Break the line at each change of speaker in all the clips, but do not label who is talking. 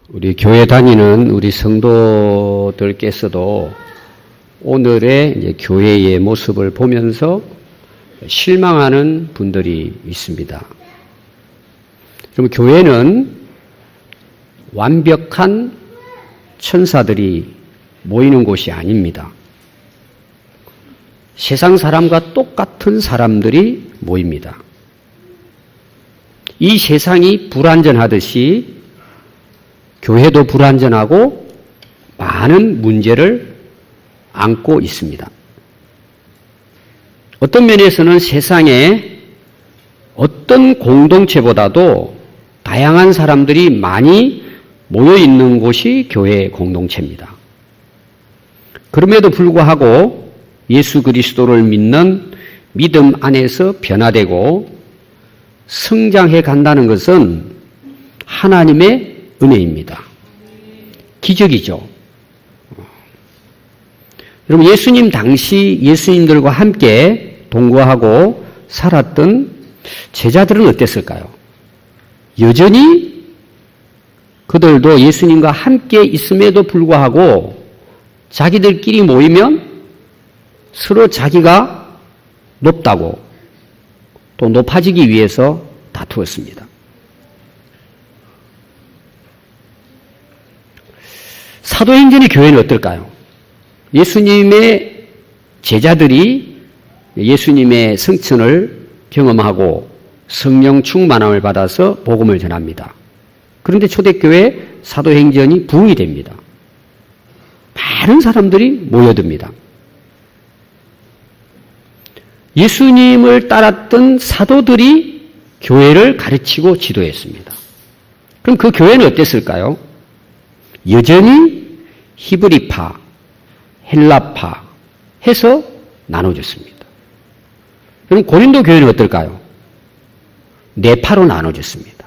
우리 교회 다니는 우리 성도들께서도 오늘의 이제 교회의 모습을 보면서 실망하는 분들이 있습니다. 그럼 교회는 완벽한 천사들이 모이는 곳이 아닙니다. 세상 사람과 똑같은 사람들이 모입니다. 이 세상이 불완전하듯이 교회도 불완전하고 많은 문제를 안고 있습니다. 어떤 면에서는 세상에 어떤 공동체보다도 다양한 사람들이 많이 모여 있는 곳이 교회 공동체입니다. 그럼에도 불구하고 예수 그리스도를 믿는 믿음 안에서 변화되고 성장해 간다는 것은 하나님의 은혜입니다. 기적이죠. 여러분, 예수님 당시 예수님들과 함께 동거하고 살았던 제자들은 어땠을까요? 여전히 그들도 예수님과 함께 있음에도 불구하고 자기들끼리 모이면 서로 자기가 높다고 또 높아지기 위해서 다투었습니다. 사도행전의 교회는 어떨까요? 예수님의 제자들이 예수님의 성천을 경험하고 성령 충만함을 받아서 복음을 전합니다. 그런데 초대교회 사도행전이 부흥이 됩니다. 많은 사람들이 모여듭니다. 예수님을 따랐던 사도들이 교회를 가르치고 지도했습니다. 그럼 그 교회는 어땠을까요? 여전히 히브리파, 헬라파 해서 나눠졌습니다. 그럼 고린도 교회는 어떨까요? 네파로 나눠졌습니다.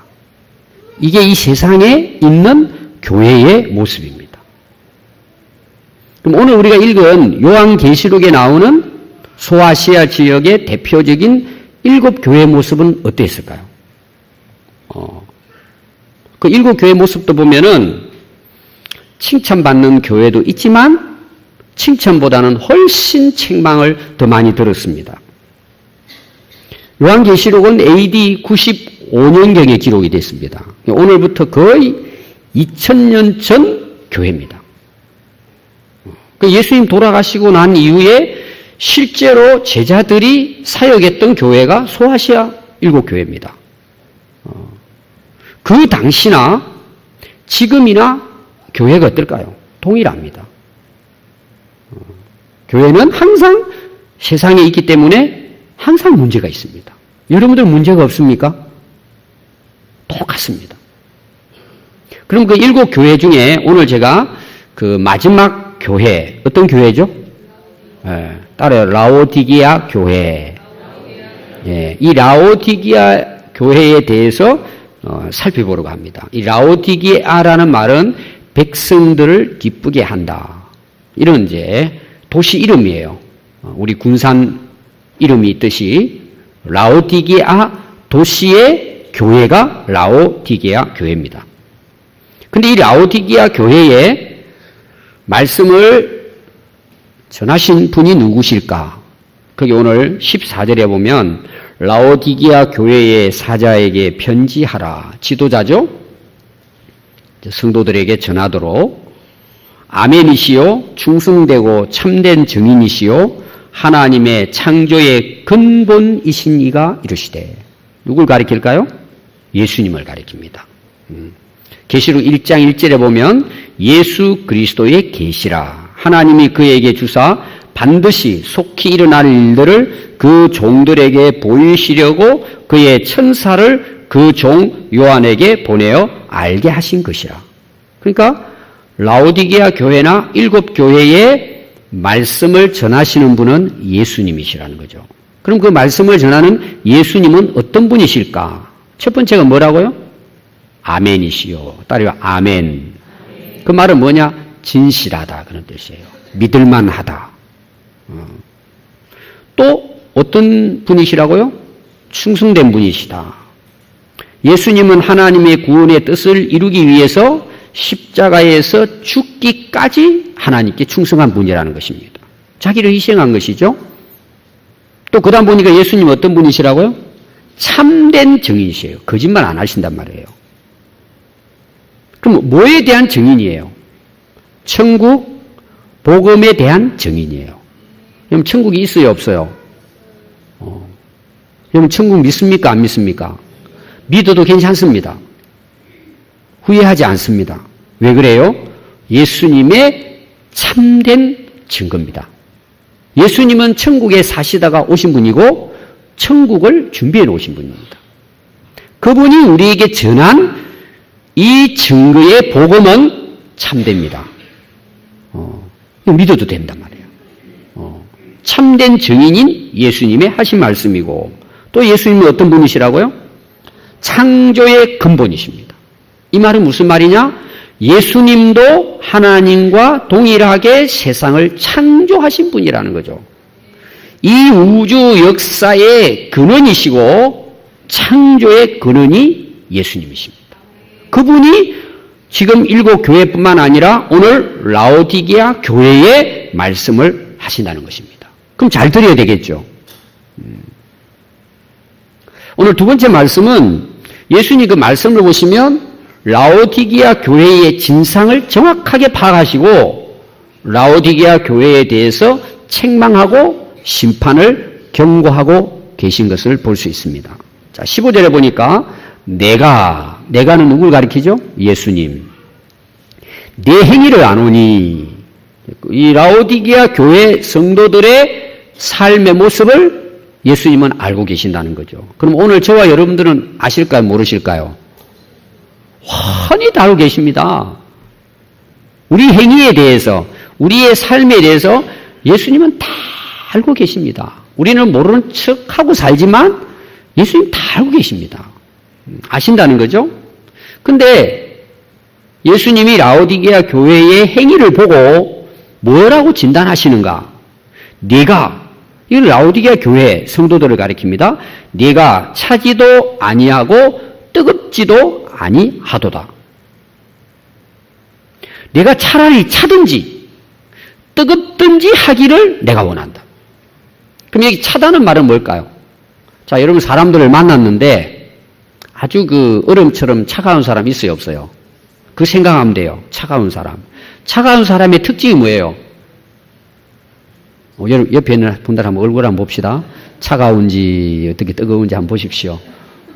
이게 이 세상에 있는 교회의 모습입니다. 그럼 오늘 우리가 읽은 요한계시록에 나오는 소아시아 지역의 대표적인 7 교회의 모습은 어땠을까요? 그 7 교회의 모습도 보면은 칭찬받는 교회도 있지만 칭찬보다는 훨씬 책망을 더 많이 들었습니다. 요한계시록은 AD 95년경에 기록이 됐습니다. 오늘부터 거의 2000년 전 교회입니다. 예수님 돌아가시고 난 이후에 실제로 제자들이 사역했던 교회가 소아시아 7 교회입니다. 그 당시나 지금이나 교회가 어떨까요? 동일합니다. 교회는 항상 세상에 있기 때문에 항상 문제가 있습니다. 여러분들 문제가 없습니까? 똑같습니다. 그럼 그 7 교회 중에 오늘 제가 그 마지막 교회, 어떤 교회죠? 따라요. 라오디게아 교회. 이 라오디게아 교회에 대해서 살펴보려고 합니다. 이 라오디게아라는 말은 백성들을 기쁘게 한다. 이런 이제 도시 이름이에요. 우리 군산 이름이 있듯이 라오디게아 도시의 교회가 라오디게아 교회입니다. 근데 이 라오디게아 교회에 말씀을 전하신 분이 누구실까? 거기 오늘 14절에 보면 라오디게아 교회의 사자에게 편지하라. 지도자죠? 성도들에게 전하도록 아멘이시요 충성되고 참된 증인이시요 하나님의 창조의 근본이신 이가 이르시되. 누굴 가리킬까요? 예수님을 가리킵니다. 계시록 1장 1절에 보면 예수 그리스도의 계시라. 하나님이 그에게 주사 반드시 속히 일어날 일들을 그 종들에게 보이시려고 그의 천사를 그 종 요한에게 보내어 알게 하신 것이라. 그러니까 라오디게아 교회나 7 교회에 말씀을 전하시는 분은 예수님이시라는 거죠. 그럼 그 말씀을 전하는 예수님은 어떤 분이실까? 첫 번째가 뭐라고요? 아멘이시요. 따라요. 아멘. 그 말은 뭐냐? 진실하다 그런 뜻이에요. 믿을만하다. 또 어떤 분이시라고요? 충성된 분이시다. 예수님은 하나님의 구원의 뜻을 이루기 위해서 십자가에서 죽기까지 하나님께 충성한 분이라는 것입니다. 자기를 희생한 것이죠. 또 그 다음 보니까 예수님 어떤 분이시라고요? 참된 증인이세요. 거짓말 안 하신단 말이에요. 그럼 뭐에 대한 증인이에요? 천국, 복음에 대한 증인이에요. 그럼 천국이 있어요, 없어요? 그럼 천국 믿습니까, 안 믿습니까? 믿어도 괜찮습니다. 후회하지 않습니다. 왜 그래요? 예수님의 참된 증거입니다. 예수님은 천국에 사시다가 오신 분이고 천국을 준비해 놓으신 분입니다. 그분이 우리에게 전한 이 증거의 복음은 참됩니다. 믿어도 된단 말이에요. 참된 증인인 예수님의 하신 말씀이고 또 예수님은 어떤 분이시라고요? 창조의 근본이십니다. 이 말은 무슨 말이냐? 예수님도 하나님과 동일하게 세상을 창조하신 분이라는 거죠. 이 우주 역사의 근원이시고 창조의 근원이 예수님이십니다. 그분이 지금 일곱 교회뿐만 아니라 오늘 라오디게아 교회에 말씀을 하신다는 것입니다. 그럼 잘 들어야 되겠죠. 오늘 두 번째 말씀은 예수님 그 말씀을 보시면 라오디게아 교회의 진상을 정확하게 파악하시고 라오디게아 교회에 대해서 책망하고 심판을 경고하고 계신 것을 볼 수 있습니다. 자, 15절에 보니까 내가는 누굴 가리키죠? 예수님. 내 행위를 아노니 이 라오디게아 교회 성도들의 삶의 모습을 예수님은 알고 계신다는 거죠. 그럼 오늘 저와 여러분들은 아실까요? 모르실까요? 훤히 다 알고 계십니다. 우리 행위에 대해서, 우리의 삶에 대해서 예수님은 다 알고 계십니다. 우리는 모르는 척하고 살지만 예수님 다 알고 계십니다. 아신다는 거죠? 근데 예수님이 라오디게아 교회의 행위를 보고 뭐라고 진단하시는가? 이 라오디게아 교회 성도들을 가리킵니다. 네가 차지도 아니하고 뜨겁지도 아니하도다. 내가 차라리 차든지 뜨겁든지 하기를 내가 원한다. 그럼 여기 차다는 말은 뭘까요? 자, 여러분 사람들을 만났는데 아주 그 얼음처럼 차가운 사람 있어요, 없어요? 그 생각하면 돼요. 차가운 사람. 차가운 사람의 특징이 뭐예요? 옆에 있는 분들 한번 얼굴 한번 봅시다. 차가운지 어떻게 뜨거운지 한번 보십시오.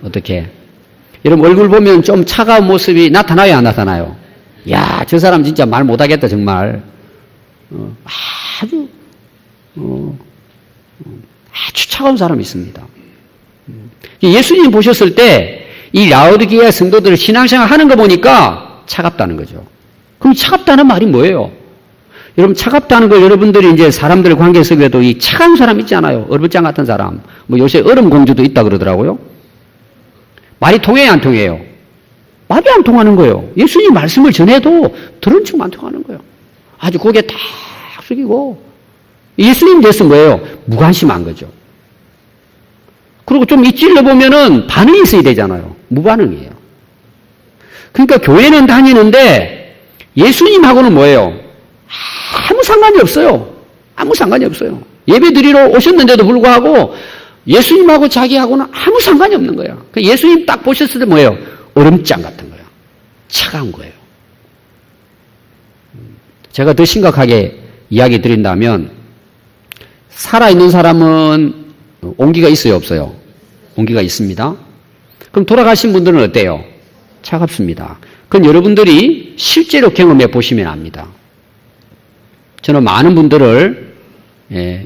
어떻게? 여러분 얼굴 보면 좀 차가운 모습이 나타나요, 안 나타나요? 야, 저 사람 진짜 말 못하겠다 정말. 아주 차가운 사람이 있습니다. 예수님 보셨을 때 이 라오디게아 성도들 신앙생활 하는 거 보니까 차갑다는 거죠. 그럼 차갑다는 말이 뭐예요? 여러분 차갑다는 걸 여러분들이 이제 사람들 관계 속에도 이 차가운 사람 있잖아요. 얼음장 같은 사람. 뭐 요새 얼음 공주도 있다 그러더라고요. 말이 통해요, 안 통해요? 말이 안 통하는 거예요. 예수님 말씀을 전해도 들은 척만 안 통하는 거예요. 아주 고개 탁 숙이고 예수님 대해서 뭐예요? 무관심한 거죠. 그리고 좀 이찔러 보면은 반응이 있어야 되잖아요. 무반응이에요. 그러니까 교회는 다니는데 예수님하고는 뭐예요? 아무 상관이 없어요. 아무 상관이 없어요. 예배 드리러 오셨는데도 불구하고 예수님하고 자기하고는 아무 상관이 없는 거예요. 예수님 딱 보셨을 때 뭐예요? 얼음장 같은 거예요. 차가운 거예요. 제가 더 심각하게 이야기 드린다면 살아있는 사람은 온기가 있어요, 없어요? 온기가 있습니다. 그럼 돌아가신 분들은 어때요? 차갑습니다. 그건 여러분들이 실제로 경험해 보시면 압니다. 저는 많은 분들을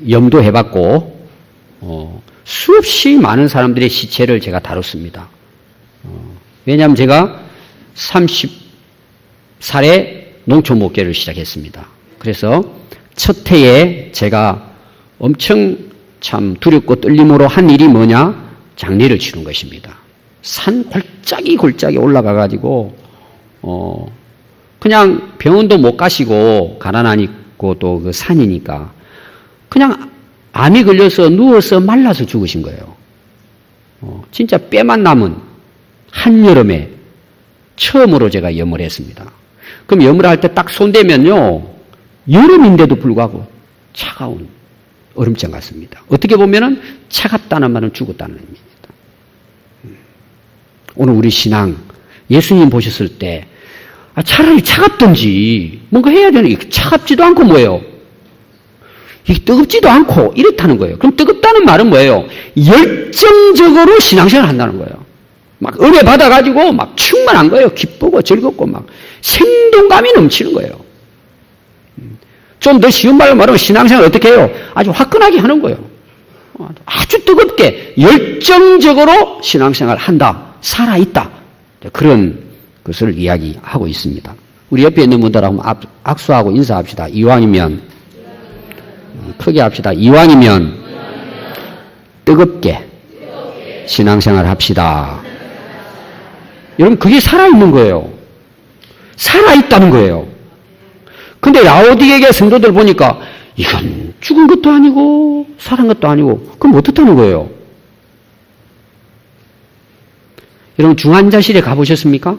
염도해 봤고 수없이 많은 사람들의 시체를 제가 다뤘습니다. 왜냐하면 제가 30살에 농촌 목회를 시작했습니다. 그래서 첫 해에 제가 엄청 참 두렵고 떨림으로 한 일이 뭐냐? 장례를 치른 것입니다. 산 골짜기 올라가가지고 그냥 병원도 못 가시고 가난하니까 또 그 산이니까 그냥 암이 걸려서 누워서 말라서 죽으신 거예요. 진짜 뼈만 남은 한여름에 처음으로 제가 염을 했습니다. 그럼 여물어 할 때 딱 손대면요, 여름인데도 불구하고 차가운 얼음장 같습니다. 어떻게 보면은 차갑다는 말은 죽었다는 의미입니다. 오늘 우리 신앙, 예수님 보셨을 때, 차라리 차갑든지 뭔가 해야 되는 게 차갑지도 않고 뭐예요? 이게 뜨겁지도 않고 이렇다는 거예요. 그럼 뜨겁다는 말은 뭐예요? 열정적으로 신앙생활을 한다는 거예요. 막 은혜 받아가지고 막 충만한 거예요. 기쁘고 즐겁고 막 생동감이 넘치는 거예요. 좀 더 쉬운 말로 말하면 신앙생활을 어떻게 해요? 아주 화끈하게 하는 거예요. 아주 뜨겁게 열정적으로 신앙생활을 한다. 살아있다. 그런 것을 이야기하고 있습니다. 우리 옆에 있는 분들하고 악수하고 인사합시다. 이왕이면 크게 합시다. 이왕이면 뜨겁게 신앙생활 합시다. 여러분, 그게 살아있는 거예요. 살아있다는 거예요. 근데 라오디게아 성도들 보니까 이건 죽은 것도 아니고 살은 것도 아니고 그럼 어떻다는 거예요? 여러분, 중환자실에 가보셨습니까?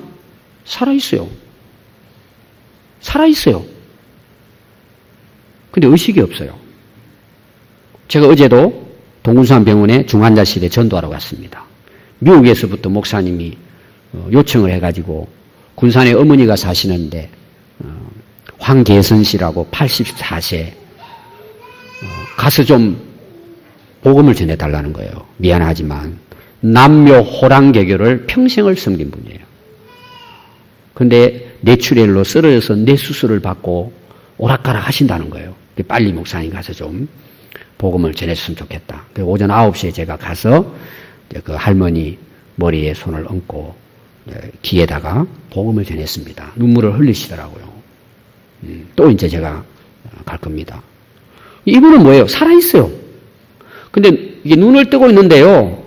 살아있어요. 살아있어요. 근데 의식이 없어요. 제가 어제도 동군수안병원에 중환자실에 전도하러 갔습니다. 미국에서부터 목사님이 요청을 해가지고 군산에 어머니가 사시는데 황계선 씨라고 84세 가서 좀 복음을 전해달라는 거예요. 미안하지만 남묘 호랑개교를 평생을 섬긴 분이에요. 그런데 뇌출혈로 쓰러져서 뇌수술을 받고 오락가락 하신다는 거예요. 빨리 목사님 가서 좀 복음을 전해줬으면 좋겠다. 그래서 오전 9시에 제가 가서 그 할머니 머리에 손을 얹고 귀에다가 복음을 전했습니다. 눈물을 흘리시더라고요. 또 이제 제가 갈 겁니다. 이분은 뭐예요? 살아있어요. 근데 이게 눈을 뜨고 있는데요.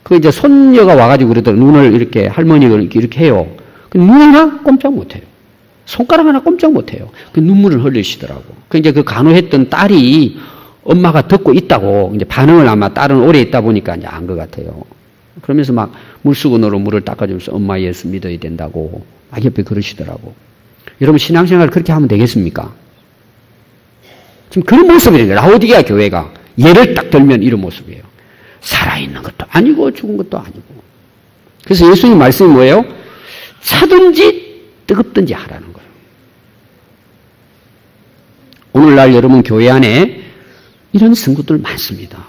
그 이제 손녀가 와가지고 그러더라고요. 눈을 이렇게 할머니가 이렇게 해요. 눈 하나 꼼짝 못해요. 손가락 하나 꼼짝 못해요. 그 눈물을 흘리시더라고. 그 이제 그 간호했던 딸이 엄마가 듣고 있다고 이제 반응을 아마 딸은 오래 있다 보니까 이제 안 것 같아요. 그러면서 막 물수건으로 물을 닦아주면서 엄마 예수 믿어야 된다고 막 옆에 그러시더라고. 여러분, 신앙생활 그렇게 하면 되겠습니까? 지금 그런 모습이에요. 라오디게아 교회가 예를 딱 들면 이런 모습이에요. 살아있는 것도 아니고 죽은 것도 아니고. 그래서 예수님 말씀이 뭐예요? 차든지 뜨겁든지 하라는 거예요. 오늘날 여러분 교회 안에 이런 성도들 많습니다.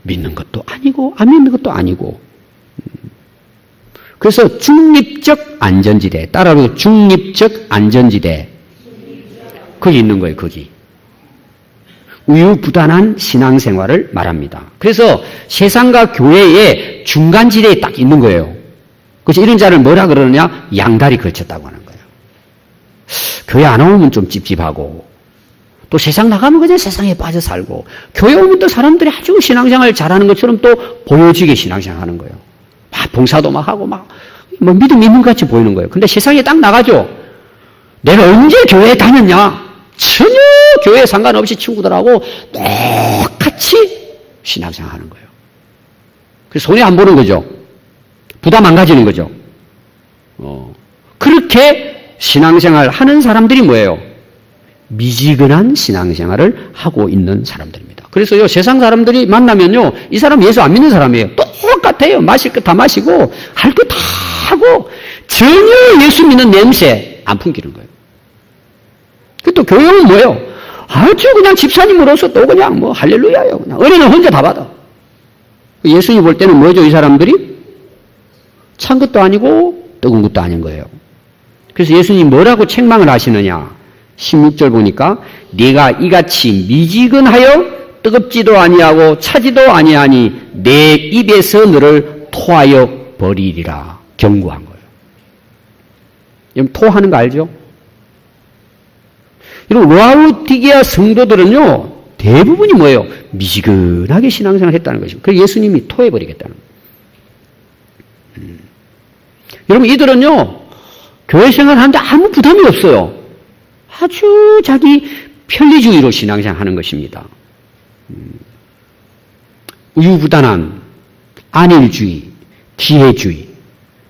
믿는 것도 아니고 안 믿는 것도 아니고. 그래서 중립적 안전지대, 따라서 중립적 안전지대. 거기 있는 거예요, 거기. 우유부단한 신앙생활을 말합니다. 그래서 세상과 교회의 중간지대에 딱 있는 거예요. 그래서 이런 자를 뭐라 그러느냐? 양다리 걸쳤다고 하는 거예요. 교회 안 오면 좀 찝찝하고, 또 세상 나가면 그냥 세상에 빠져 살고, 교회 오면 또 사람들이 아주 신앙생활 잘하는 것처럼 또 보여지게 신앙생활 하는 거예요. 막 봉사도 막 하고 막 믿음 있는 것 같이 보이는 거예요. 근데 세상에 딱 나가죠. 내가 언제 교회에 다녔냐? 전혀 교회에 상관없이 친구들하고 똑같이 신앙생활 하는 거예요. 그래서 손해 안 보는 거죠. 부담 안 가지는 거죠. 그렇게 신앙생활 하는 사람들이 뭐예요? 미지근한 신앙생활을 하고 있는 사람들입니다. 그래서요, 세상 사람들이 만나면요, 이 사람 예수 안 믿는 사람이에요. 똑같아요. 마실 거 다 마시고, 할 거 다 하고, 전혀 예수 믿는 냄새 안 풍기는 거예요. 또 교회는 뭐예요? 아주 그냥 집사님으로서 또 그냥 뭐 할렐루야요. 그냥 은혜는 혼자 다 받아. 예수님 볼 때는 뭐죠, 이 사람들이? 찬 것도 아니고 뜨거운 것도 아닌 거예요. 그래서 예수님 뭐라고 책망을 하시느냐? 16절 보니까 네가 이같이 미지근하여 뜨겁지도 아니하고 차지도 아니하니 내 입에서 너를 토하여 버리리라 경고한 거예요. 여러분, 토하는 거 알죠? 여러분, 라오디게아 성도들은요, 대부분이 뭐예요? 미지근하게 신앙생활을 했다는 것입니다. 그래서 예수님이 토해버리겠다는 거예요. 여러분, 이들은요, 교회 생활 하는데 아무 부담이 없어요. 아주 자기 편리주의로 신앙생활 하는 것입니다. 우유부단한 안일주의, 기회주의,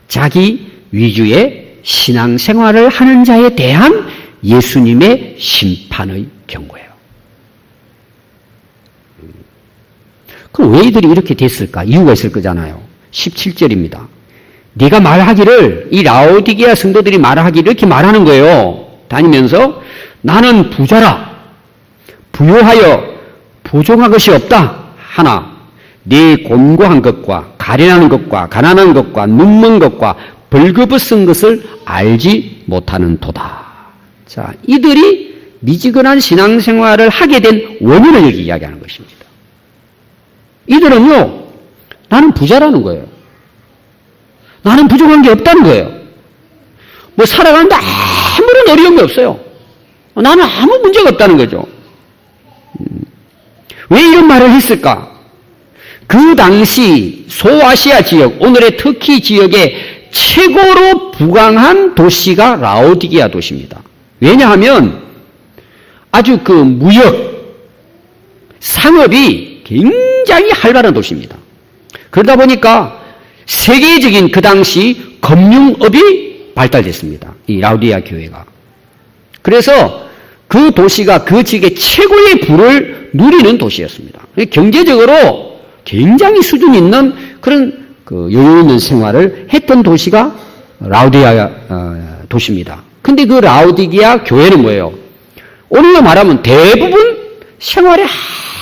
자기 위주의 신앙생활을 하는 자에 대한 예수님의 심판의 경고예요. 그럼 왜 이들이 이렇게 됐을까? 이유가 있을 거잖아요. 17절입니다. 네가 말하기를, 이 라오디게아 성도들이 말하기를 이렇게 말하는 거예요. 다니면서 나는 부자라, 부요하여 부족한 것이 없다 하나 네 곤고한 것과 가련한 것과 가난한 것과 눈먼 것과 벌거벗은 것을 알지 못하는 도다. 자, 이들이 미지근한 신앙생활을 하게 된 원인을 여기 이야기하는 것입니다. 이들은요, 나는 부자라는 거예요. 나는 부족한 게 없다는 거예요. 뭐 살아가는데 아무런 어려움이 없어요. 나는 아무 문제가 없다는 거죠. 왜 이런 말을 했을까? 그 당시 소아시아 지역, 오늘의 터키 지역의 최고로 부강한 도시가 라오디게아 도시입니다. 왜냐하면 아주 그 무역, 상업이 굉장히 활발한 도시입니다. 그러다 보니까 세계적인 그 당시 금융업이 발달됐습니다. 이 라오디게아 교회가. 그래서 그 도시가 그 지역의 최고의 부를 누리는 도시였습니다. 경제적으로 굉장히 수준 있는 그런 그 여유 있는 생활을 했던 도시가 라오디게아 도시입니다. 근데 그 라오디게아 교회는 뭐예요? 오늘로 말하면 대부분 생활에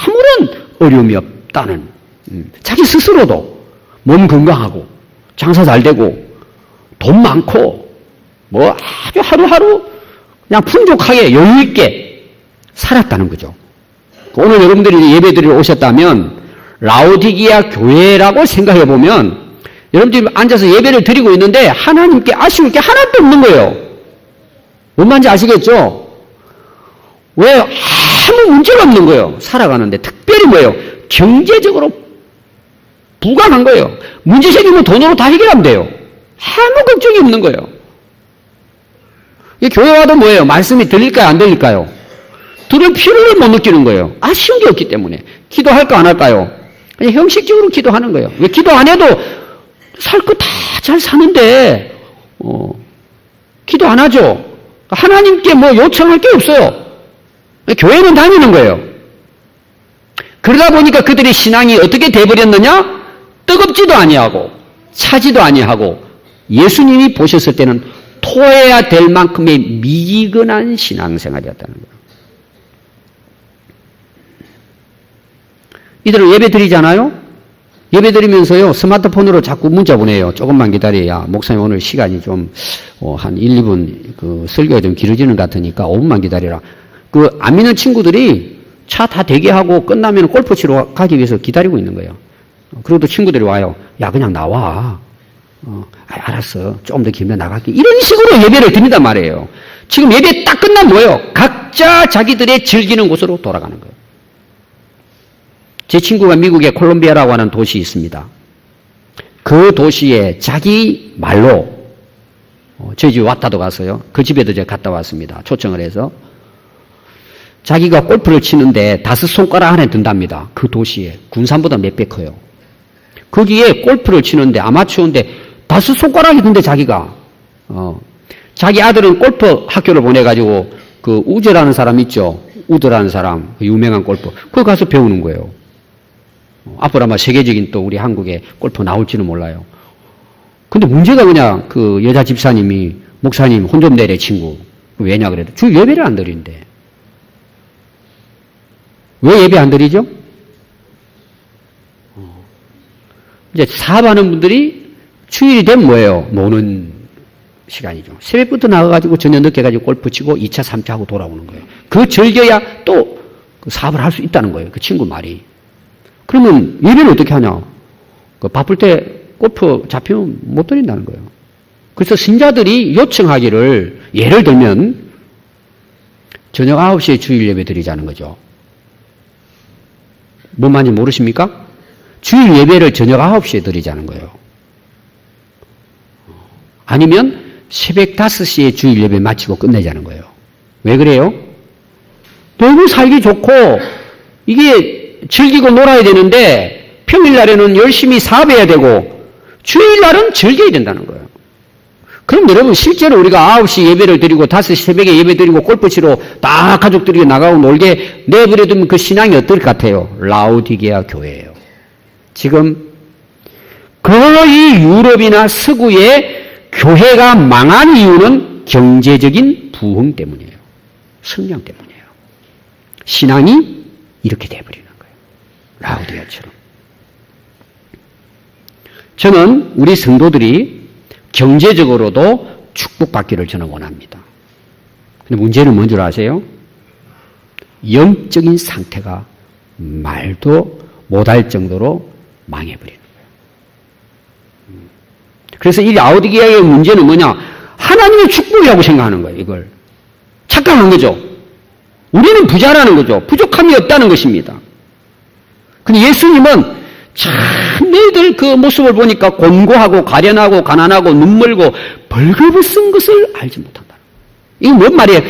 아무런 어려움이 없다는, 자기 스스로도 몸 건강하고 장사 잘 되고 돈 많고 뭐 아주 하루하루 그냥 풍족하게 여유 있게 살았다는 거죠. 오늘 여러분들이 예배드리러 오셨다면 라오디게아 교회라고 생각해 보면 여러분들이 앉아서 예배를 드리고 있는데 하나님께 아쉬울 게 하나도 없는 거예요. 뭔 말인지 아시겠죠? 왜? 아무 문제가 없는 거예요. 살아가는데. 특별히 뭐예요? 경제적으로 부강한 거예요. 문제 생기면 돈으로 다 해결하면 돼요. 아무 걱정이 없는 거예요. 이 교회 와도 뭐예요? 말씀이 들릴까요? 안 들릴까요? 들을 필요를 못 느끼는 거예요. 아쉬운 게 없기 때문에. 기도할까 안 할까요? 그냥 형식적으로 기도하는 거예요. 왜 기도 안 해도 살 거 다 잘 사는데 기도 안 하죠. 하나님께 뭐 요청할 게 없어요. 교회는 다니는 거예요. 그러다 보니까 그들의 신앙이 어떻게 돼버렸느냐? 뜨겁지도 아니하고 차지도 아니하고 예수님이 보셨을 때는 토해야 될 만큼의 미지근한 신앙생활이었다는 거예요. 이들은 예배 드리잖아요? 예배 드리면서요, 스마트폰으로 자꾸 문자 보내요. 조금만 기다려야. 목사님 오늘 시간이 좀, 한 1, 2분, 그, 설교가 좀 길어지는 것 같으니까 5분만 기다려라. 그, 안 믿는 친구들이 차 다 대기하고 끝나면 골프 치러 가기 위해서 기다리고 있는 거예요. 그래도 친구들이 와요. 야, 그냥 나와. 알았어. 좀 더 길면 나갈게. 이런 식으로 예배를 드린단 말이에요. 지금 예배 딱 끝나면 뭐예요? 각자 자기들의 즐기는 곳으로 돌아가는 거예요. 제 친구가 미국의 콜롬비아라고 하는 도시 있습니다. 그 도시에 자기 말로 저희 집 왔다도 갔어요. 그 집에도 제가 갔다 왔습니다. 초청을 해서. 자기가 골프를 치는데 5손가락 안에 든답니다. 그 도시에. 군산보다 몇 배 커요. 거기에 골프를 치는데 아마추어인데 5손가락이 든대 자기가. 자기 아들은 골프 학교를 보내가지고 그 우즈라는 사람 있죠. 우드라는 사람. 유명한 골프. 그거 가서 배우는 거예요. 앞으로 아마 세계적인 또 우리 한국에 골프 나올지는 몰라요. 근데 문제가 그냥 그 여자 집사님이 목사님 혼 좀 내래 친구. 왜냐 그래도 주 예배를 안 드리는데. 왜 예배 안 드리죠? 이제 사업하는 분들이 주일이 되면 뭐예요? 노는 시간이죠. 새벽부터 나가가지고 저녁 늦게 가지고 골프 치고 2차, 3차 하고 돌아오는 거예요. 그 즐겨야 또 사업을 할 수 있다는 거예요. 그 친구 말이. 그러면 예배는 어떻게 하냐? 바쁠 때 골프 잡히면 못 드린다는 거예요. 그래서 신자들이 요청하기를 예를 들면 저녁 9시에 주일 예배 드리자는 거죠. 뭔 말인지 모르십니까? 주일 예배를 저녁 9시에 드리자는 거예요. 아니면 새벽 5시에 주일 예배 마치고 끝내자는 거예요. 왜 그래요? 너무 살기 좋고 이게 즐기고 놀아야 되는데 평일날에는 열심히 사업해야 되고 주일날은 즐겨야 된다는 거예요. 그럼 여러분 실제로 우리가 9시 예배를 드리고 5시 새벽에 예배 드리고 골프 치러 다 가족들이 나가고 놀게 내버려두면 그 신앙이 어떨 것 같아요? 라오디게아 교회예요. 지금 이 유럽이나 서구의 교회가 망한 이유는 경제적인 부흥 때문이에요. 성령 때문이에요. 신앙이 이렇게 돼버리는 거예요. 라오디게아처럼. 저는 우리 성도들이 경제적으로도 축복받기를 저는 원합니다. 근데 문제는 뭔 줄 아세요? 영적인 상태가 말도 못할 정도로 망해버리는 거예요. 그래서 이 라오디게아의 문제는 뭐냐? 하나님의 축복이라고 생각하는 거예요. 이걸 착각한 거죠. 우리는 부자라는 거죠. 부족함이 없다는 것입니다. 근데 예수님은 참 너희들 그 모습을 보니까 곤고하고 가련하고 가난하고 눈멀고 벌거벗은 것을 알지 못한다. 이게 뭔 말이에요?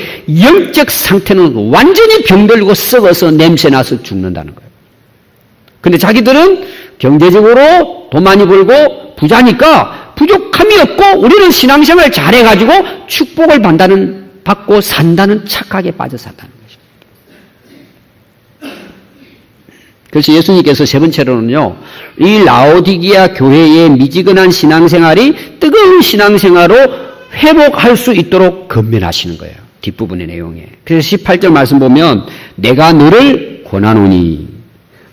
영적 상태는 완전히 병들고 썩어서 냄새나서 죽는다는 거예요. 근데 자기들은 경제적으로 돈 많이 벌고 부자니까 부족함이 없고 우리는 신앙생활 잘해가지고 축복을 받고 산다는 착각에 빠져 산다는 거예요. 그래서 예수님께서 세 번째로는요, 이 라오디게아 교회의 미지근한 신앙생활이 뜨거운 신앙생활로 회복할 수 있도록 건면하시는 거예요. 뒷부분의 내용에. 그래서 18절 말씀 보면 내가 너를 권하노니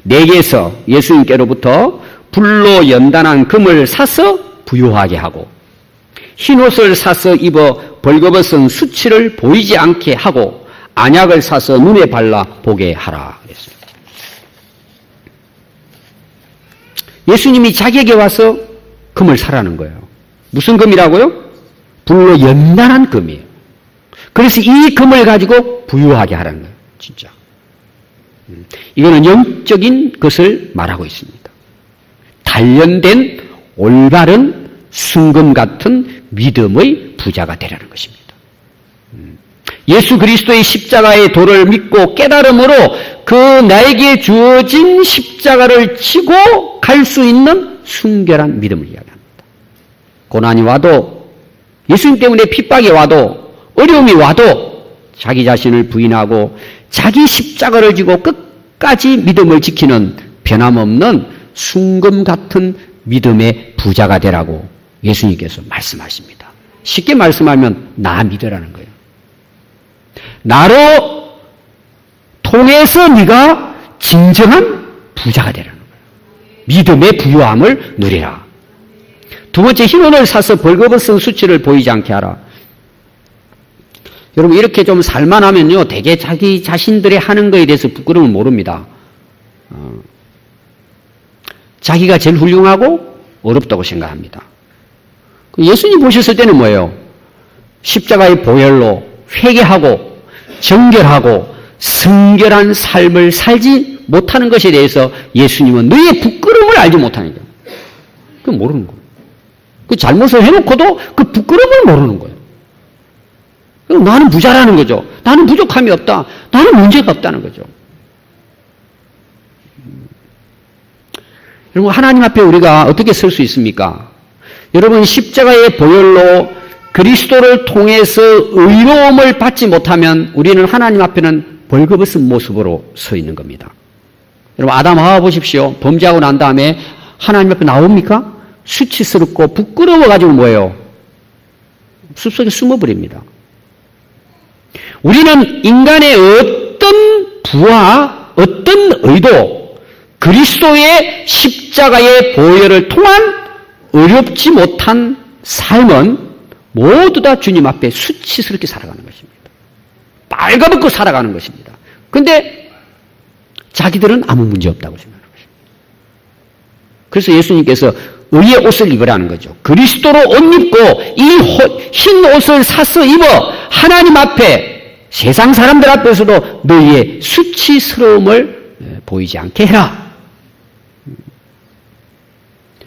내게서 예수님께로부터 불로 연단한 금을 사서 부유하게 하고 흰옷을 사서 입어 벌거벗은 수치를 보이지 않게 하고 안약을 사서 눈에 발라 보게 하라 그랬어요. 예수님이 자기에게 와서 금을 사라는 거예요. 무슨 금이라고요? 불로 연단한 금이에요. 그래서 이 금을 가지고 부유하게 하라는 거예요. 진짜. 이거는 영적인 것을 말하고 있습니다. 단련된 올바른 순금 같은 믿음의 부자가 되라는 것입니다. 예수 그리스도의 십자가의 도를 믿고 깨달음으로 그 나에게 주어진 십자가를 지고 갈 수 있는 순결한 믿음을 이야기합니다. 고난이 와도 예수님 때문에 핍박이 와도 어려움이 와도 자기 자신을 부인하고 자기 십자가를 지고 끝까지 믿음을 지키는 변함없는 순금 같은 믿음의 부자가 되라고 예수님께서 말씀하십니다. 쉽게 말씀하면 나 믿으라는 거예요. 나로 통해서 네가 진정한 부자가 되라는 거예요. 믿음의 부유함을 누리라. 두 번째, 흰옷을 사서 벌거벗은 수치를 보이지 않게 하라. 여러분 이렇게 좀 살만하면요 되게 자기 자신들의 하는 거에 대해서 부끄러움을 모릅니다. 자기가 제일 훌륭하고 어렵다고 생각합니다. 예수님 보셨을 때는 뭐예요? 십자가의 보혈로 회개하고 정결하고 성결한 삶을 살지 못하는 것에 대해서 예수님은 너희의 부끄러움을 알지 못하는 거예요. 그건 모르는 거예요. 그 잘못을 해놓고도 그 부끄러움을 모르는 거예요. 나는 부자라는 거죠. 나는 부족함이 없다. 나는 문제가 없다는 거죠. 여러분 하나님 앞에 우리가 어떻게 설 수 있습니까? 여러분 십자가의 보혈로 그리스도를 통해서 의로움을 받지 못하면 우리는 하나님 앞에는 벌거벗은 모습으로 서 있는 겁니다. 여러분 아담 하와 보십시오. 범죄하고 난 다음에 하나님 앞에 나옵니까? 수치스럽고 부끄러워가지고 뭐예요? 숲속에 숨어버립니다. 우리는 인간의 어떤 부와 어떤 의도, 그리스도의 십자가의 보혈을 통한 어렵지 못한 삶은 모두 다 주님 앞에 수치스럽게 살아가는 것입니다. 빨가벗고 살아가는 것입니다. 그런데 자기들은 아무 문제 없다고 생각하는 것입니다. 그래서 예수님께서 의의 옷을 입으라는 거죠. 그리스도로 옷 입고 이 흰 옷을 사서 입어 하나님 앞에 세상 사람들 앞에서도 너희의 수치스러움을 보이지 않게 해라.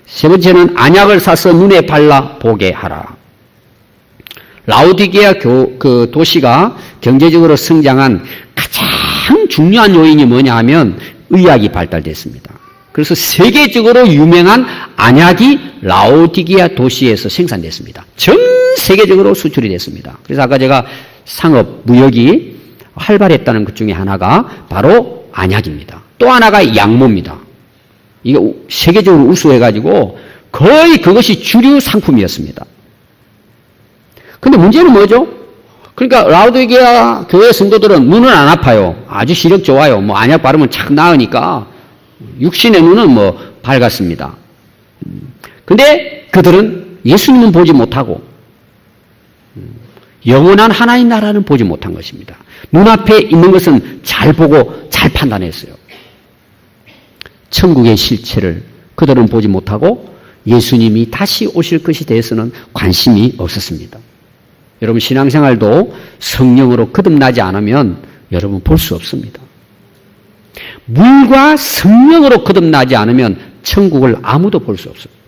세 번째는 안약을 사서 눈에 발라 보게 하라. 라오디게아 그 도시가 경제적으로 성장한 가장 중요한 요인이 뭐냐 하면 의학이 발달됐습니다. 그래서 세계적으로 유명한 안약이 라오디게아 도시에서 생산됐습니다. 정말 세계적으로 수출이 됐습니다. 그래서 아까 제가 상업, 무역이 활발했다는 것 중에 하나가 바로 안약입니다. 또 하나가 양모입니다. 이게 세계적으로 우수해가지고 거의 그것이 주류 상품이었습니다. 근데 문제는 뭐죠? 그러니까 라오디게아 교회 성도들은 눈은 안 아파요. 아주 시력 좋아요. 뭐 안약 바르면 착 나으니까 육신의 눈은 뭐 밝았습니다. 근데 그들은 예수님은 보지 못하고 영원한 하나님 나라는 보지 못한 것입니다. 눈앞에 있는 것은 잘 보고 잘 판단했어요. 천국의 실체를 그들은 보지 못하고 예수님이 다시 오실 것에 대해서는 관심이 없었습니다. 여러분 신앙생활도 성령으로 거듭나지 않으면 여러분 볼 수 없습니다. 물과 성령으로 거듭나지 않으면 천국을 아무도 볼 수 없습니다.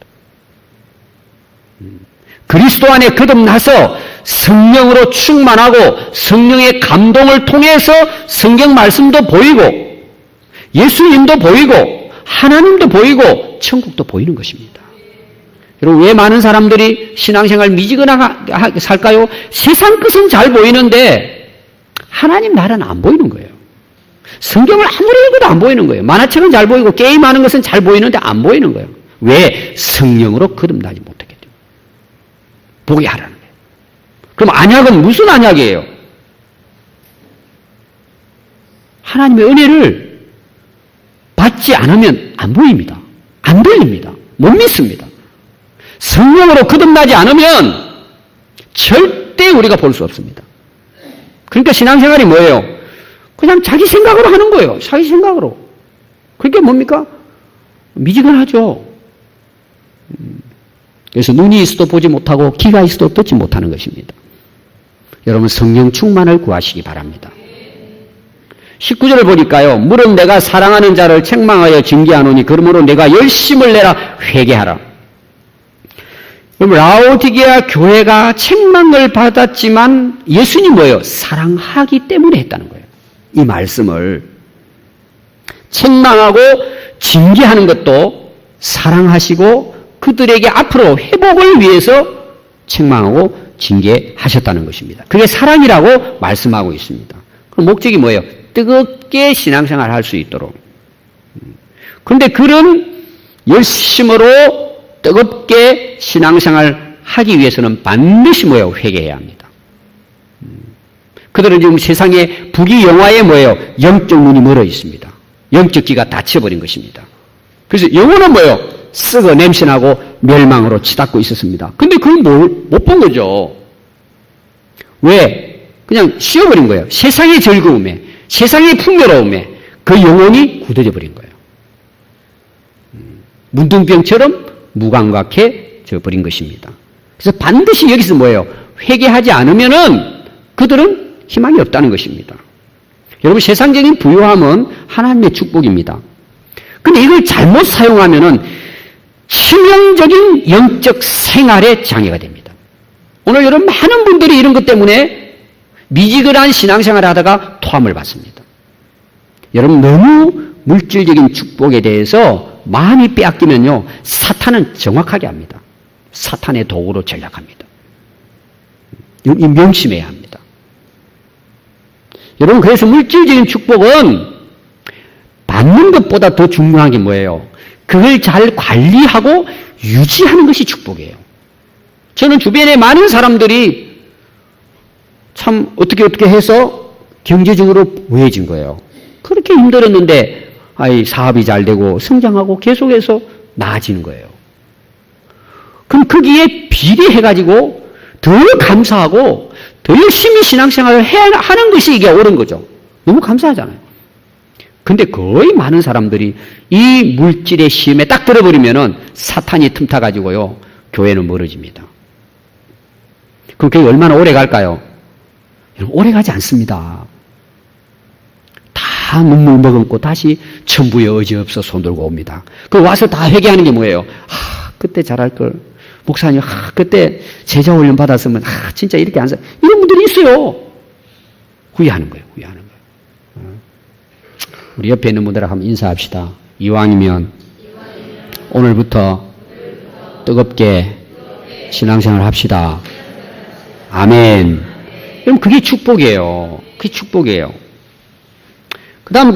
그리스도 안에 거듭나서 성령으로 충만하고 성령의 감동을 통해서 성경 말씀도 보이고 예수님도 보이고 하나님도 보이고 천국도 보이는 것입니다. 여러분 왜 많은 사람들이 신앙생활 미지근하게 살까요? 세상 것은 잘 보이는데 하나님 나라는 안 보이는 거예요. 성경을 아무리 읽어도 안 보이는 거예요. 만화책은 잘 보이고 게임하는 것은 잘 보이는데 안 보이는 거예요. 왜? 성령으로 거듭나지 못했기 때문에. 보게 하라는 거예요. 그럼 안약은 무슨 안약이에요? 하나님의 은혜를 받지 않으면 안 보입니다. 안 들립니다. 못 믿습니다. 성령으로 거듭나지 않으면 절대 우리가 볼 수 없습니다. 그러니까 신앙생활이 뭐예요? 그냥 자기 생각으로 하는 거예요. 자기 생각으로. 그게 뭡니까? 미지근하죠. 그래서 눈이 있어도 보지 못하고 귀가 있어도 듣지 못하는 것입니다. 여러분 성령 충만을 구하시기 바랍니다. 19절을 보니까요. 물은 내가 사랑하는 자를 책망하여 징계하노니 그러므로 내가 열심을 내라 회개하라. 그럼 라오디게아 교회가 책망을 받았지만 예수님 뭐예요? 사랑하기 때문에 했다는 거예요. 이 말씀을 책망하고 징계하는 것도 사랑하시고 그들에게 앞으로 회복을 위해서 책망하고 징계하셨다는 것입니다. 그게 사랑이라고 말씀하고 있습니다. 그럼 목적이 뭐예요? 뜨겁게 신앙생활 할 수 있도록. 그런데 그런 열심으로 뜨겁게 신앙생활 하기 위해서는 반드시 뭐예요? 회개해야 합니다. 그들은 지금 세상에 부귀영화에 뭐예요? 영적 눈이 멀어 있습니다. 영적 귀가 닫혀버린 것입니다. 그래서 영혼은 뭐예요? 썩어 냄새나고 멸망으로 치닫고 있었습니다. 근데 그걸 못 본 거죠. 왜? 그냥 쉬어버린 거예요. 세상의 즐거움에, 세상의 풍요로움에 그 영혼이 굳어져 버린 거예요. 문둥병처럼 무감각해져 버린 것입니다. 그래서 반드시 여기서 뭐예요? 회개하지 않으면은 그들은 희망이 없다는 것입니다. 여러분 세상적인 부유함은 하나님의 축복입니다. 근데 이걸 잘못 사용하면은 치명적인 영적 생활에 장애가 됩니다. 오늘 여러분 많은 분들이 이런 것 때문에 미지근한 신앙생활을 하다가 토함을 받습니다. 여러분 너무 물질적인 축복에 대해서 마음이 빼앗기면요 사탄은 정확하게 합니다. 사탄의 도구로 전략합니다. 이 명심해야 합니다. 여러분 그래서 물질적인 축복은 받는 것보다 더 중요한 게 뭐예요? 그걸 잘 관리하고 유지하는 것이 축복이에요. 저는 주변에 많은 사람들이 참 어떻게 해서 경제적으로 부해진 거예요. 그렇게 힘들었는데 사업이 잘 되고 성장하고 계속해서 나아지는 거예요. 그럼 거기에 비례해가지고 더 감사하고 더 열심히 신앙생활을 하는 것이 이게 옳은 거죠. 너무 감사하잖아요. 근데 거의 많은 사람들이 이 물질의 시험에 딱 들어버리면은 사탄이 틈타가지고요, 교회는 멀어집니다. 그럼 그게 얼마나 오래 갈까요? 오래 가지 않습니다. 다 눈물 머금고 다시 천부의 의지 없어 손들고 옵니다. 그 와서 다 회개하는 게 뭐예요? 그때 잘할걸. 목사님, 그때 제자 훈련 받았으면, 진짜 이렇게 안 사. 이런 분들이 있어요. 후회하는 거예요, 후회하는 거예요. 우리 옆에 있는 분들하고 한번 인사합시다. 이왕이면 오늘부터 뜨겁게 신앙생활 합시다. 아멘. 그럼 그게 축복이에요. 그게 축복이에요. 그 다음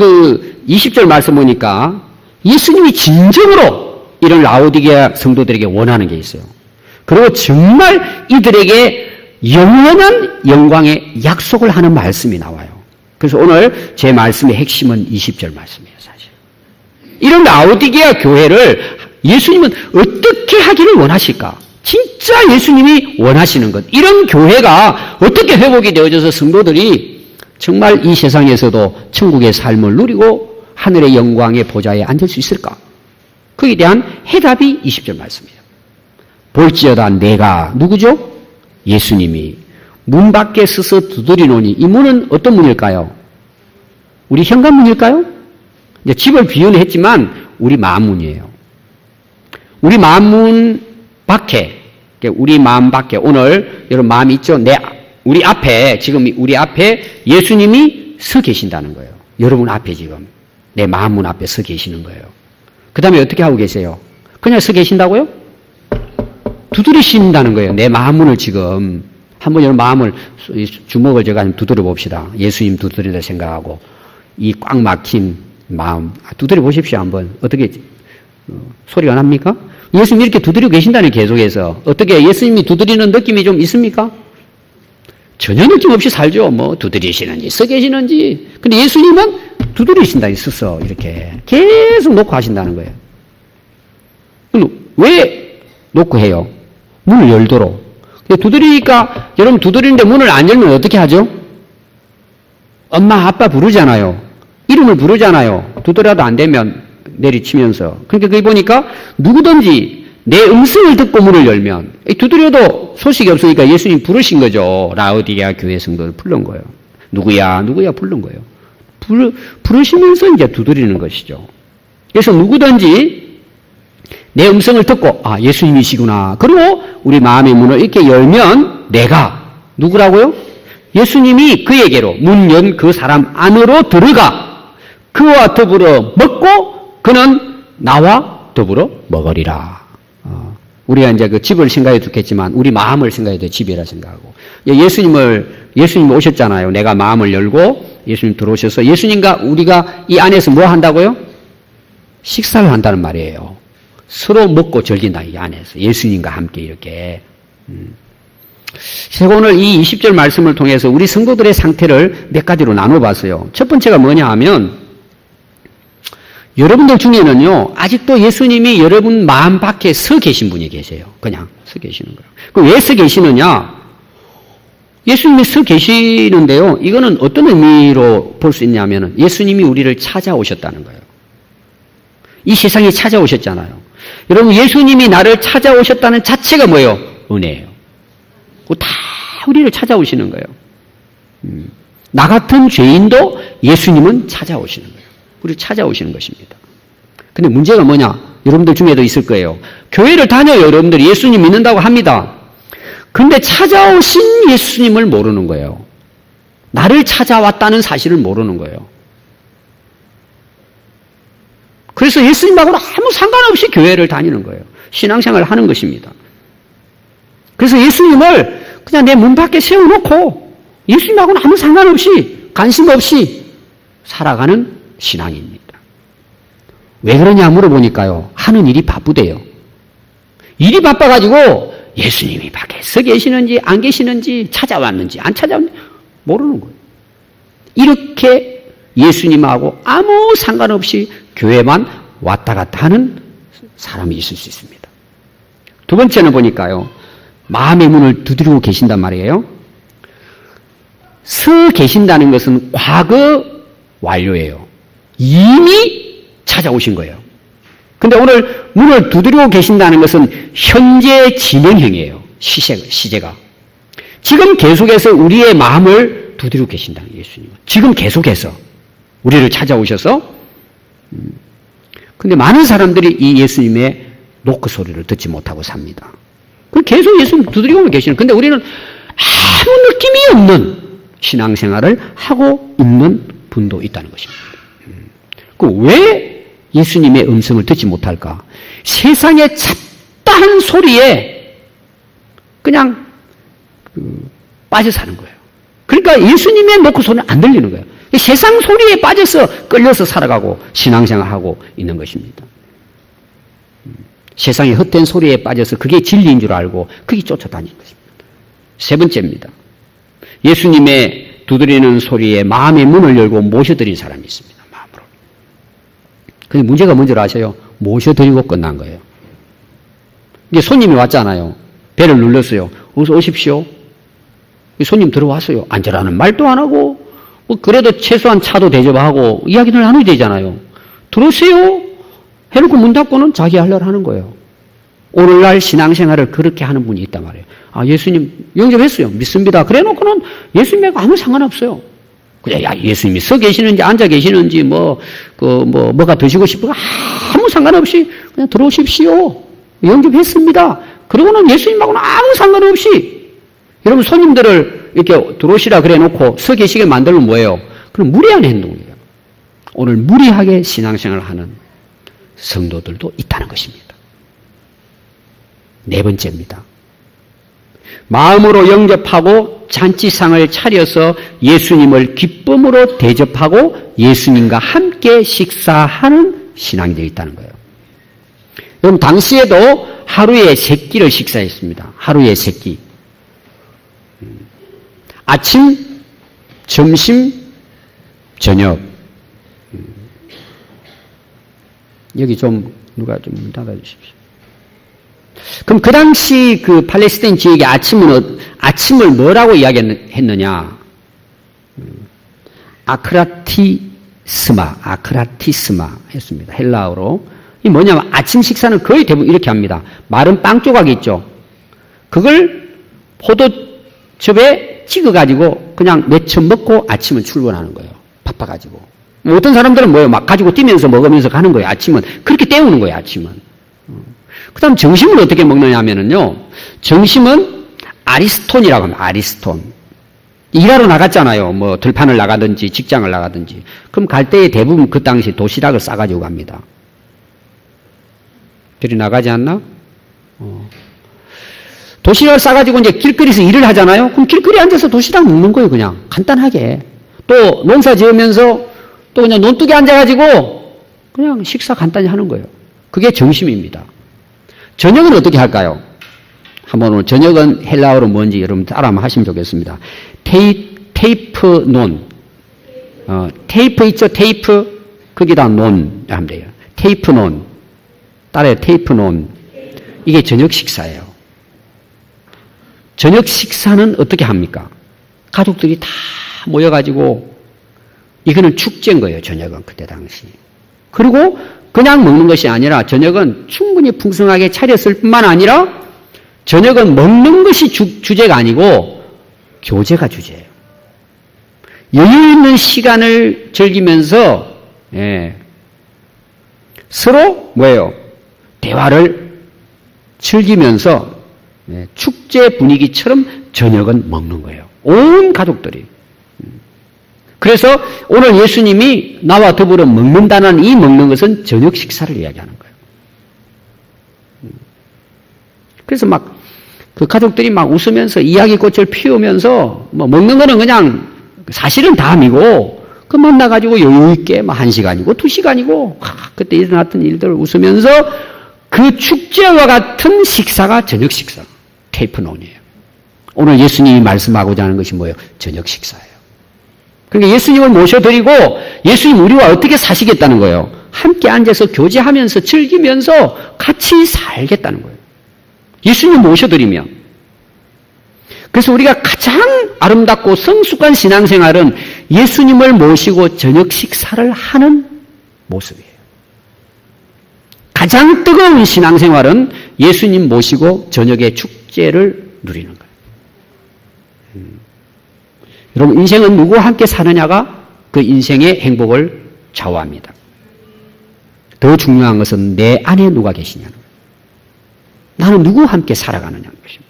20절 말씀 보니까 예수님이 진정으로 이런 라오디게아 성도들에게 원하는 게 있어요. 그리고 정말 이들에게 영원한 영광의 약속을 하는 말씀이 나와요. 그래서 오늘 제 말씀의 핵심은 20절 말씀이에요, 사실. 이런 라오디게아 교회를 예수님은 어떻게 하기를 원하실까? 진짜 예수님이 원하시는 것. 이런 교회가 어떻게 회복이 되어져서 성도들이 정말 이 세상에서도 천국의 삶을 누리고 하늘의 영광의 보좌에 앉을 수 있을까? 거기에 대한 해답이 20절 말씀이에요. 볼지어다 내가 누구죠? 예수님이 문 밖에 서서 두드리노니 이 문은 어떤 문일까요? 우리 현관문일까요? 이제 집을 비유는 했지만 우리 마음문이에요. 우리 마음문 밖에, 우리 마음 밖에 오늘 여러분 마음이 있죠? 우리 앞에 지금 우리 앞에 예수님이 서 계신다는 거예요. 여러분 앞에 지금 내 마음문 앞에 서 계시는 거예요. 그 다음에 어떻게 하고 계세요? 그냥 서 계신다고요? 두드리신다는 거예요. 내 마음문을 지금 한번 여러분 마음을 주먹을 제가 두드려 봅시다. 예수님 두드린다 생각하고 이 꽉 막힌 마음 두드려 보십시오. 한번 어떻게 소리가 납니까? 예수님 이렇게 두드리고 계신다는 계속해서 어떻게 예수님이 두드리는 느낌이 좀 있습니까? 전혀 느낌 없이 살죠. 뭐 두드리시는지 서 계시는지. 근데 예수님은 두드리신다 있어서 이렇게 계속 놓고 하신다는 거예요. 왜 놓고 해요? 문을 열도록. 두드리니까 여러분 두드리는데 문을 안 열면 어떻게 하죠? 엄마 아빠 부르잖아요. 이름을 부르잖아요. 두드려도 안 되면 내리치면서. 그러니까 거기 보니까 누구든지 내 음성을 듣고 문을 열면 두드려도 소식이 없으니까 예수님 부르신 거죠. 라오디게아 교회 성도를 부른 거예요. 누구야 부른 거예요. 부르시면서 이제 두드리는 것이죠. 그래서 누구든지 내 음성을 듣고 예수님이시구나. 그리고 우리 마음의 문을 이렇게 열면 내가 누구라고요? 예수님이 그에게로 문 연 그 사람 안으로 들어가 그와 더불어 먹고 그는 나와 더불어 먹으리라. 우리가 이제 그 집을 생각해 두겠지만 우리 마음을 생각해야 돼. 집이라 생각하고. 예수님 오셨잖아요. 내가 마음을 열고 예수님 들어오셔서 예수님과 우리가 이 안에서 뭐 한다고요? 식사를 한다는 말이에요. 서로 먹고 즐긴다. 이 안에서 예수님과 함께 이렇게. 제가 오늘 이 20절 말씀을 통해서 우리 성도들의 상태를 몇 가지로 나눠봤어요. 첫 번째가 뭐냐 하면 여러분들 중에는요, 아직도 예수님이 여러분 마음 밖에 서 계신 분이 계세요. 그냥 서 계시는 거예요. 그럼 왜 서 계시느냐? 예수님이 서 계시는데요, 이거는 어떤 의미로 볼 수 있냐면 예수님이 우리를 찾아오셨다는 거예요. 이 세상에 찾아오셨잖아요. 여러분, 예수님이 나를 찾아오셨다는 자체가 뭐예요? 은혜예요. 다 우리를 찾아오시는 거예요. 나 같은 죄인도 예수님은 찾아오시는 거예요. 우리를 찾아오시는 것입니다. 근데 문제가 뭐냐? 여러분들 중에도 있을 거예요. 교회를 다녀요. 여러분들이 예수님 믿는다고 합니다. 근데 찾아오신 예수님을 모르는 거예요. 나를 찾아왔다는 사실을 모르는 거예요. 그래서 예수님하고는 아무 상관없이 교회를 다니는 거예요. 신앙생활을 하는 것입니다. 그래서 예수님을 그냥 내 문 밖에 세워놓고 예수님하고는 아무 상관없이 관심 없이 살아가는 신앙입니다. 왜 그러냐 물어보니까요. 하는 일이 바쁘대요. 일이 바빠가지고 예수님이 밖에 서 계시는지 안 계시는지 찾아왔는지 안 찾아왔는지 모르는 거예요. 이렇게 예수님하고 아무 상관없이 교회만 왔다 갔다 하는 사람이 있을 수 있습니다. 두 번째는 보니까요. 마음의 문을 두드리고 계신단 말이에요. 서 계신다는 것은 과거 완료예요. 이미 찾아오신 거예요. 근데 오늘 문을 두드리고 계신다는 것은 현재 진행형이에요. 시제가. 지금 계속해서 우리의 마음을 두드리고 계신다는 예수님은. 지금 계속해서 우리를 찾아오셔서 근데 많은 사람들이 이 예수님의 노크 소리를 듣지 못하고 삽니다. 계속 예수님 두드리고 계시는. 근데 우리는 아무 느낌이 없는 신앙생활을 하고 있는 분도 있다는 것입니다. 왜 예수님의 음성을 듣지 못할까? 세상의 잡다한 소리에 그냥 빠져 사는 거예요. 그러니까 예수님의 놓고 소리는 안 들리는 거예요. 세상 소리에 빠져서 끌려서 살아가고 신앙생활하고 있는 것입니다. 세상의 헛된 소리에 빠져서 그게 진리인 줄 알고 그게 쫓아다니는 것입니다. 세 번째입니다. 예수님의 두드리는 소리에 마음의 문을 열고 모셔드린 사람이 있습니다. 마음으로. 근데 문제가 뭔지 아세요? 모셔드리고 끝난 거예요. 이제 손님이 왔잖아요. 배를 눌렀어요. 어서 오십시오. 손님 들어왔어요. 앉으라는 말도 안 하고, 그래도 최소한 차도 대접하고 이야기를 나눠야 되잖아요. 들어오세요. 해놓고 문 닫고는 자기 할 일 하는 거예요. 오늘날 신앙생활을 그렇게 하는 분이 있단 말이에요. 아, 예수님 영접했어요. 믿습니다. 그래 놓고는 예수님하고 아무 상관없어요. 그냥, 야, 예수님이 서 계시는지 앉아 계시는지 뭐가 드시고 싶은 거 아무 상관없이 그냥 들어오십시오. 영접했습니다. 그러고는 예수님하고는 아무 상관없이 여러분 손님들을 이렇게 들어오시라 그래 놓고 서 계시게 만들면 뭐예요? 그럼 무리한 행동이에요. 오늘 무리하게 신앙생활을 하는 성도들도 있다는 것입니다. 네 번째입니다. 마음으로 영접하고 잔치상을 차려서 예수님을 기쁨으로 대접하고 예수님과 함께 식사하는 신앙이 되어 있다는 거예요. 여러분 당시에도 하루에 3끼를 식사했습니다. 하루에 3끼. 아침, 점심, 저녁. 여기 좀 누가 좀 문 닫아주십시오. 그럼 그 당시 그 팔레스타인 지역의 아침을 뭐라고 이야기했느냐? 아크라티스마 했습니다. 헬라어로. 이 뭐냐면 아침 식사는 거의 대부분 이렇게 합니다. 마른 빵 조각이 있죠. 그걸 포도즙에 찍어가지고 그냥 몇점 먹고 아침은 출근하는 거예요. 바빠가지고. 어떤 사람들은 뭐예요? 막 가지고 뛰면서 먹으면서 가는 거예요. 아침은. 그렇게 때우는 거예요. 아침은. 그 다음 점심은 어떻게 먹느냐 하면은요. 점심은 아리스톤이라고 합니다. 아리스톤. 일하러 나갔잖아요. 뭐 들판을 나가든지 직장을 나가든지. 그럼 갈 때에 대부분 그 당시 도시락을 싸가지고 갑니다. 그리 나가지 않나? 도시락을 싸가지고 이제 길거리에서 일을 하잖아요. 그럼 길거리에 앉아서 도시락 먹는 거예요. 그냥 간단하게. 또 농사 지으면서 또 그냥 논둑에 앉아가지고 그냥 식사 간단히 하는 거예요. 그게 점심입니다. 저녁은 어떻게 할까요? 한번 오늘 저녁은 헬라어로 뭔지 여러분 따라 한번 하시면 좋겠습니다. 테이프 논. 테이프 있죠? 테이프. 거기다 논 하면 돼요. 테이프 논. 따라요. 테이프 논. 이게 저녁 식사예요. 저녁 식사는 어떻게 합니까? 가족들이 다 모여가지고 이거는 축제인 거예요. 저녁은 그때 당시. 그리고 그냥 먹는 것이 아니라 저녁은 충분히 풍성하게 차렸을 뿐만 아니라 저녁은 먹는 것이 주제가 아니고 교제가 주제예요. 여유 있는 시간을 즐기면서 서로 뭐예요? 대화를 즐기면서 축제 분위기처럼 저녁은 먹는 거예요. 온 가족들이. 그래서 오늘 예수님이 나와 더불어 먹는다는 이 먹는 것은 저녁 식사를 이야기하는 거예요. 그래서 막 그 가족들이 막 웃으면서 이야기꽃을 피우면서 뭐 먹는 거는 그냥 사실은 담이고 그 만나가지고 여유있게 뭐 1시간이고 2시간이고 그때 일어났던 일들을 웃으면서 그 축제와 같은 식사가 저녁 식사. 테이프논이에요. 오늘 예수님이 말씀하고자 하는 것이 뭐예요? 저녁 식사예요. 그러니까 예수님을 모셔드리고 예수님 우리와 어떻게 사시겠다는 거예요? 함께 앉아서 교제하면서 즐기면서 같이 살겠다는 거예요. 예수님 모셔드리면. 그래서 우리가 가장 아름답고 성숙한 신앙생활은 예수님을 모시고 저녁 식사를 하는 모습이에요. 가장 뜨거운 신앙생활은 예수님 모시고 저녁의 축제를 누리는 거예요. 여러분 인생은 누구와 함께 사느냐가 그 인생의 행복을 좌우합니다. 더 중요한 것은 내 안에 누가 계시냐는 거예요. 나는 누구와 함께 살아가느냐는 것입니다.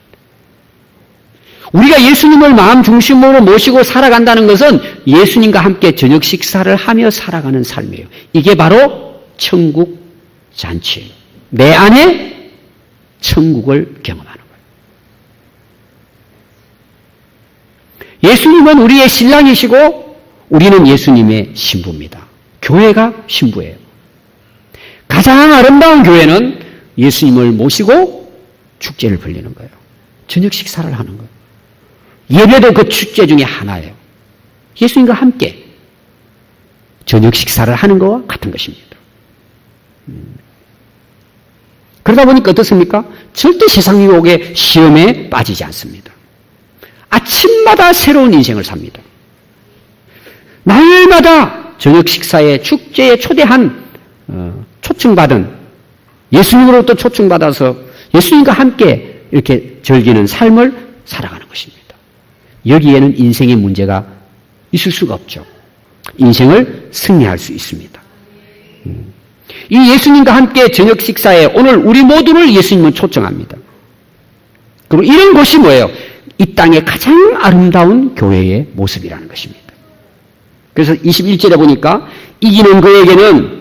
우리가 예수님을 마음 중심으로 모시고 살아간다는 것은 예수님과 함께 저녁 식사를 하며 살아가는 삶이에요. 이게 바로 천국 잔치예요. 내 안에 천국을 경험하는 거예요. 예수님은 우리의 신랑이시고 우리는 예수님의 신부입니다. 교회가 신부예요. 가장 아름다운 교회는 예수님을 모시고 축제를 벌리는 거예요. 저녁 식사를 하는 거예요. 예배도 그 축제 중에 하나예요. 예수님과 함께 저녁 식사를 하는 것과 같은 것입니다. 그러다 보니까 어떻습니까? 절대 세상 유혹의 시험에 빠지지 않습니다. 아침마다 새로운 인생을 삽니다. 날마다 저녁 식사에 축제에 초대한 초청받은 예수님으로부터 초청받아서 예수님과 함께 이렇게 즐기는 삶을 살아가는 것입니다. 여기에는 인생의 문제가 있을 수가 없죠. 인생을 승리할 수 있습니다. 이 예수님과 함께 저녁 식사에 오늘 우리 모두를 예수님은 초청합니다. 그리고 이런 곳이 뭐예요? 이 땅의 가장 아름다운 교회의 모습이라는 것입니다. 그래서 21절에 보니까 이기는 그에게는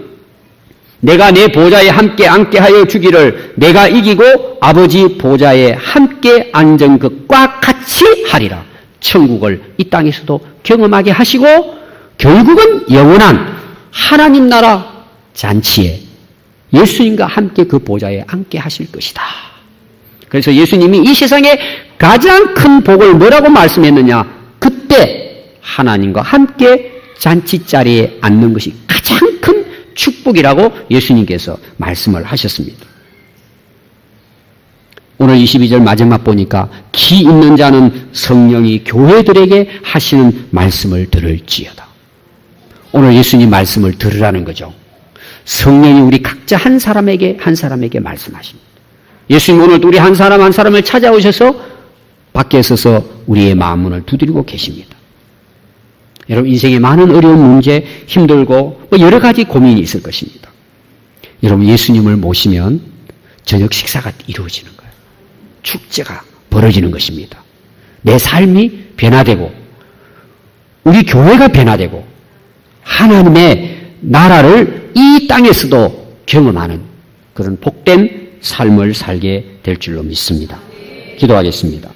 내가 내 보좌에 함께 앉게 하여 주기를 내가 이기고 아버지 보좌에 함께 앉은 것과 같이 하리라. 천국을 이 땅에서도 경험하게 하시고 결국은 영원한 하나님 나라 잔치에 예수님과 함께 그 보좌에 앉게 하실 것이다. 그래서 예수님이 이 세상에 가장 큰 복을 뭐라고 말씀했느냐? 그때 하나님과 함께 잔치자리에 앉는 것이 가장 큰 축복이라고 예수님께서 말씀을 하셨습니다. 오늘 22절 마지막 보니까 기 있는 자는 성령이 교회들에게 하시는 말씀을 들을지어다. 오늘 예수님 말씀을 들으라는 거죠. 성령이 우리 각자 한 사람에게 말씀하십니다. 예수님 오늘 우리 한 사람 한 사람을 찾아오셔서 밖에 서서 우리의 마음 문을 두드리고 계십니다. 여러분 인생에 많은 어려운 문제, 힘들고 여러 가지 고민이 있을 것입니다. 여러분 예수님을 모시면 저녁 식사가 이루어지는 거예요. 축제가 벌어지는 것입니다. 내 삶이 변화되고 우리 교회가 변화되고 하나님의 나라를 이 땅에서도 경험하는 그런 복된 삶을 살게 될 줄로 믿습니다. 기도하겠습니다.